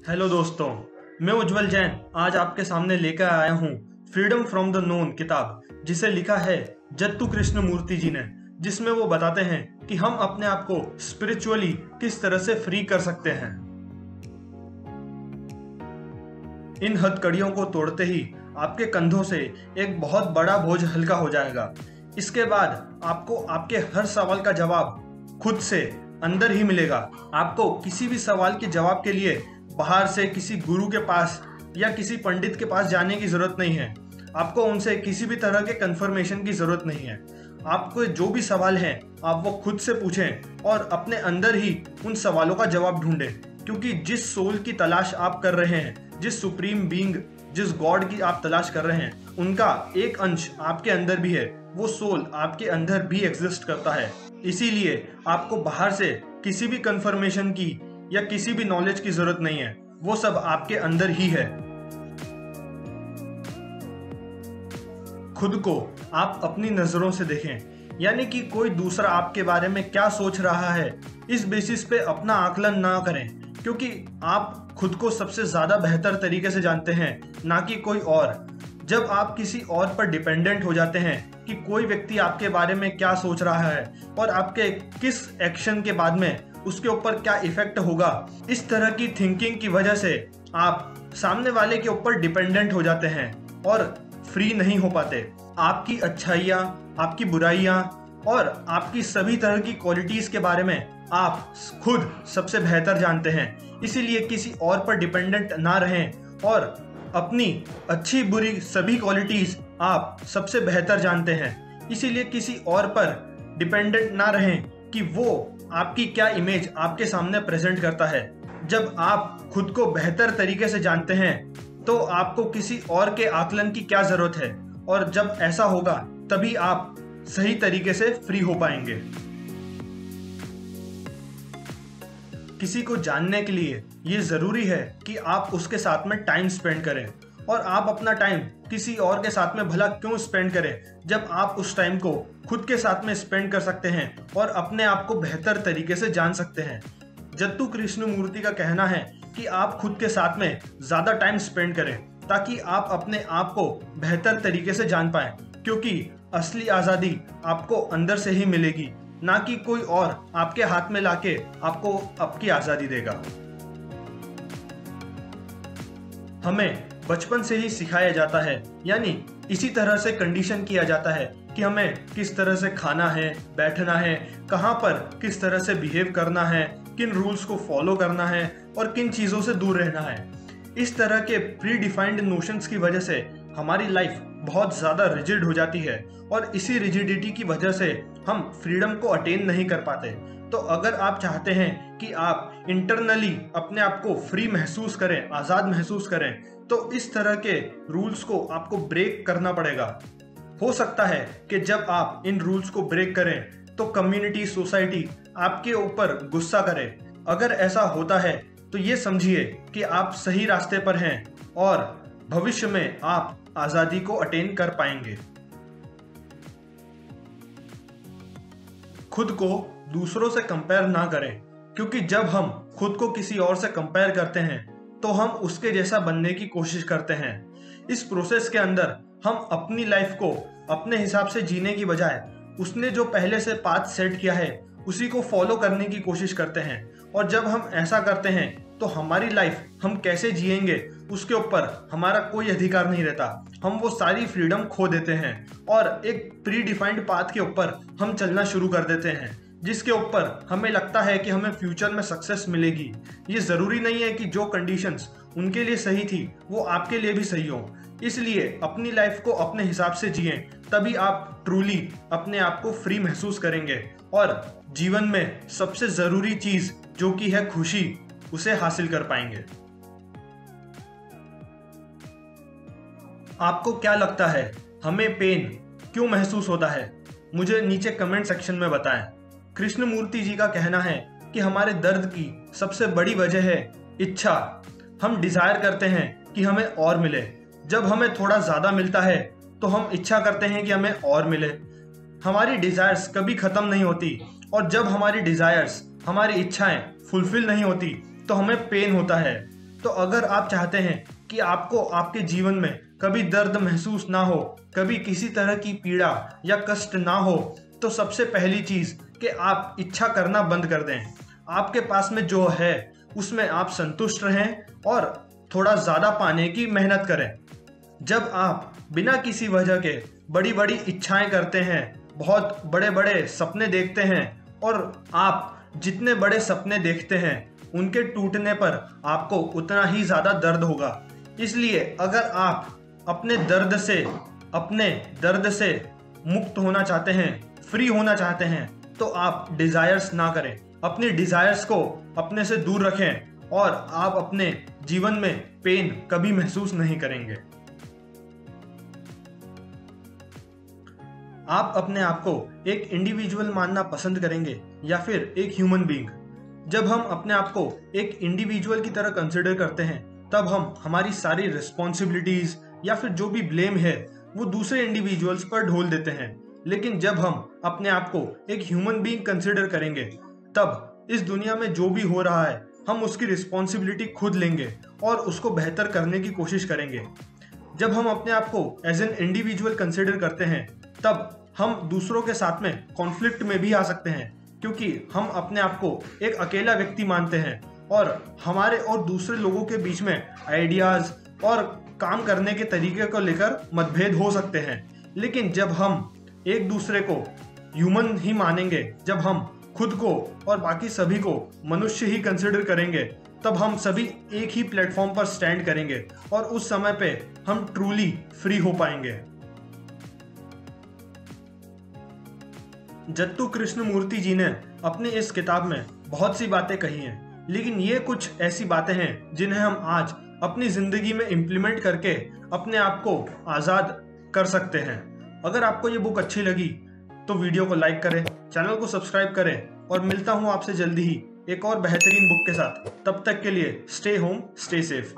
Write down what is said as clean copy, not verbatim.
Hello दोस्तों, मैं उज्जवल जैन आज आपके सामने लेकर आया हूँ फ्रीडम फ्रॉम द नोन किताब, जिसे लिखा है जत्तू कृष्णमूर्ति जी ने, जिसमें वो बताते हैं कि हम अपने आप को स्पिरिचुअली किस तरह से फ्री कर सकते हैं। इन हथकड़ियों को तोड़ते ही आपके कंधों से एक बहुत बड़ा बोझ हल्का हो जाएगा। इसके बाद आपको आपके हर सवाल का जवाब खुद से अंदर ही मिलेगा। आपको किसी भी सवाल के जवाब के लिए बाहर से किसी गुरु के पास या किसी पंडित के पास जाने की जरूरत नहीं है। आपको उनसे किसी भी तरह के कंफर्मेशन की जरूरत नहीं है। आपको जो भी सवाल हैं आप वो खुद से पूछें और अपने अंदर ही उन सवालों का जवाब ढूंढें, क्योंकि जिस सोल की तलाश आप कर रहे हैं, जिस सुप्रीम बीइंग, जिस गॉड की आप तलाश कर रहे हैं, उनका एक अंश आपके अंदर भी है। वो सोल आपके अंदर भी एग्जिस्ट करता है। इसीलिए आपको बाहर से किसी भी कंफर्मेशन की या किसी भी नॉलेज की जरूरत नहीं है। वो सब आपके अंदर ही है। खुद को आप अपनी नजरों से देखें, यानी कि कोई दूसरा आपके बारे में क्या सोच रहा है इस बेसिस पे अपना आकलन ना करें, क्योंकि आप खुद को सबसे ज्यादा बेहतर तरीके से जानते हैं, ना कि कोई और। जब आप किसी और पर डिपेंडेंट हो जाते हैं कि कोई व्यक्ति आपके बारे में क्या सोच रहा है और आपके किस एक्शन के बाद में उसके ऊपर क्या इफेक्ट होगा, इस तरह की थिंकिंग की वजह से आप सामने वाले के ऊपर डिपेंडेंट हो जाते हैं और फ्री नहीं हो पाते। आपकी अच्छाइयाँ, आपकी बुराइयाँ और आपकी सभी तरह की क्वालिटीज के बारे में आप खुद सबसे बेहतर जानते हैं। इसीलिए किसी और पर डिपेंडेंट ना रहें और अपनी अच्छी बुरी सभी क्वालिटीज आप सबसे बेहतर जानते हैं। इसीलिए किसी और पर डिपेंडेंट ना रहें कि वो आपकी क्या इमेज आपके सामने प्रेजेंट करता है। जब आप खुद को बेहतर तरीके से जानते हैं तो आपको किसी और के आकलन की क्या जरूरत है, और जब ऐसा होगा तभी आप सही तरीके से फ्री हो पाएंगे। किसी को जानने के लिए ये जरूरी है कि आप उसके साथ में टाइम स्पेंड करें, और आप अपना टाइम किसी और के साथ में भला क्यों स्पेंड करें जब आप उस टाइम को खुद के साथ में स्पेंड कर सकते हैं और अपने आप को बेहतर तरीके से जान सकते हैं। जत्तू कृष्णमूर्ति का कहना है कि आप खुद के साथ में ज्यादा टाइम स्पेंड करें ताकि आप अपने आप को बेहतर तरीके से जान पाएं, क्योंकि असली आजादी आपको अंदर से ही मिलेगी, ना कि कोई और आपके हाथ में लाके आपको आपकी आजादी देगा। हमें बचपन से ही सिखाया जाता है, यानी इसी तरह से कंडीशन किया जाता है कि हमें किस तरह से खाना है, बैठना है, कहाँ पर किस तरह से बिहेव करना है, किन रूल्स को फॉलो करना है और किन चीज़ों से दूर रहना है। इस तरह के प्री डिफाइंड नोशंस की वजह से हमारी लाइफ बहुत ज़्यादा रिजिड हो जाती है, और इसी रिजिडिटी की वजह से हम फ्रीडम को अटेन नहीं कर पाते। तो अगर आप चाहते हैं कि आप इंटरनली अपने आप को फ्री महसूस करें, आज़ाद महसूस करें, तो इस तरह के रूल्स को आपको ब्रेक करना पड़ेगा। हो सकता है कि जब आप इन रूल्स को ब्रेक करें तो कम्युनिटी, सोसाइटी आपके ऊपर गुस्सा करे। अगर ऐसा होता है तो ये समझिए कि आप सही रास्ते पर हैं और भविष्य में आप आज़ादी को अटेन कर पाएंगे। खुद को दूसरों से कंपेयर ना करें, क्योंकि जब हम खुद को किसी और से कंपेयर करते हैं तो हम उसके जैसा बनने की कोशिश करते हैं। इस प्रोसेस के अंदर हम अपनी लाइफ को अपने हिसाब से जीने की बजाय उसने जो पहले से पाथ सेट किया है उसी को फॉलो करने की कोशिश करते हैं। और जब हम ऐसा करते हैं तो हमारी लाइफ हम कैसे जिएंगे उसके ऊपर हमारा कोई अधिकार नहीं रहता। हम वो सारी फ्रीडम खो देते हैं और एक प्री डिफाइंड पाथ के ऊपर हम चलना शुरू कर देते हैं, जिसके ऊपर हमें लगता है कि हमें फ्यूचर में सक्सेस मिलेगी। ये जरूरी नहीं है कि जो कंडीशंस उनके लिए सही थी वो आपके लिए भी सही हो। इसलिए अपनी लाइफ को अपने हिसाब से जिएं, तभी आप ट्रूली अपने आप को फ्री महसूस करेंगे और जीवन में सबसे जरूरी चीज जो कि है खुशी, उसे हासिल कर पाएंगे। आपको क्या लगता है, हमें पेन क्यों महसूस होता है? मुझे नीचे कमेंट सेक्शन में बताएं। कृष्णमूर्ति जी का कहना है कि हमारे दर्द की सबसे बड़ी वजह है इच्छा। हम डिजायर करते हैं कि हमें और मिले। जब हमें थोड़ा ज्यादा मिलता है तो हम इच्छा करते हैं कि हमें और मिले। हमारी डिजायर्स कभी खत्म नहीं होती, और जब हमारी डिजायर्स, हमारी इच्छाएं फुलफिल नहीं होती तो हमें पेन होता है। तो अगर आप चाहते हैं कि आपको आपके जीवन में कभी दर्द महसूस ना हो, कभी किसी तरह की पीड़ा या कष्ट ना हो, तो सबसे पहली चीज कि आप इच्छा करना बंद कर दें। आपके पास में जो है उसमें आप संतुष्ट रहें और थोड़ा ज्यादा पाने की मेहनत करें। जब आप बिना किसी वजह के बड़ी बड़ी इच्छाएं करते हैं, बहुत बड़े बड़े सपने देखते हैं, और आप जितने बड़े सपने देखते हैं उनके टूटने पर आपको उतना ही ज्यादा दर्द होगा। इसलिए अगर आप अपने दर्द से मुक्त होना चाहते हैं, फ्री होना चाहते हैं, तो आप डिजायर्स ना करें। अपनी डिजायर्स को अपने से दूर रखें और आप अपने जीवन में पेन कभी महसूस नहीं करेंगे। आप अपने आप को एक इंडिविजुअल मानना पसंद करेंगे या फिर एक ह्यूमन बीइंग? जब हम अपने आप को एक इंडिविजुअल की तरह कंसिडर करते हैं, तब हम हमारी सारी रिस्पॉन्सिबिलिटीज या फिर जो भी ब्लेम है वो दूसरे इंडिविजुअल्स पर ढोल देते हैं। लेकिन जब हम अपने आप को एक ह्यूमन बीइंग कंसिडर करेंगे, तब इस दुनिया में जो भी हो रहा है हम उसकी रिस्पॉन्सिबिलिटी खुद लेंगे और उसको बेहतर करने की कोशिश करेंगे। जब हम अपने आप को एज एन इंडिविजुअल कंसिडर करते हैं, तब हम दूसरों के साथ में कॉन्फ्लिक्ट में भी आ सकते हैं, क्योंकि हम अपने आप को एक अकेला व्यक्ति मानते हैं और हमारे और दूसरे लोगों के बीच में आइडियाज और काम करने के तरीके को लेकर मतभेद हो सकते हैं। लेकिन जब हम एक दूसरे को ह्यूमन ही मानेंगे, जब हम खुद को और बाकी सभी को मनुष्य ही कंसिडर करेंगे, तब हम सभी एक ही प्लेटफॉर्म पर स्टैंड करेंगे और उस समय पे हम ट्रूली फ्री हो पाएंगे। जत्तू कृष्णमूर्ति जी ने अपनी इस किताब में बहुत सी बातें कही हैं, लेकिन ये कुछ ऐसी बातें हैं जिन्हें हम आज अपनी जिंदगी में इम्प्लीमेंट करके अपने आप को आज़ाद कर सकते हैं। अगर आपको ये बुक अच्छी लगी तो वीडियो को लाइक करें, चैनल को सब्सक्राइब करें और मिलता हूँ आपसे जल्दी ही एक और बेहतरीन बुक के साथ। तब तक के लिए स्टे होम, स्टे सेफ।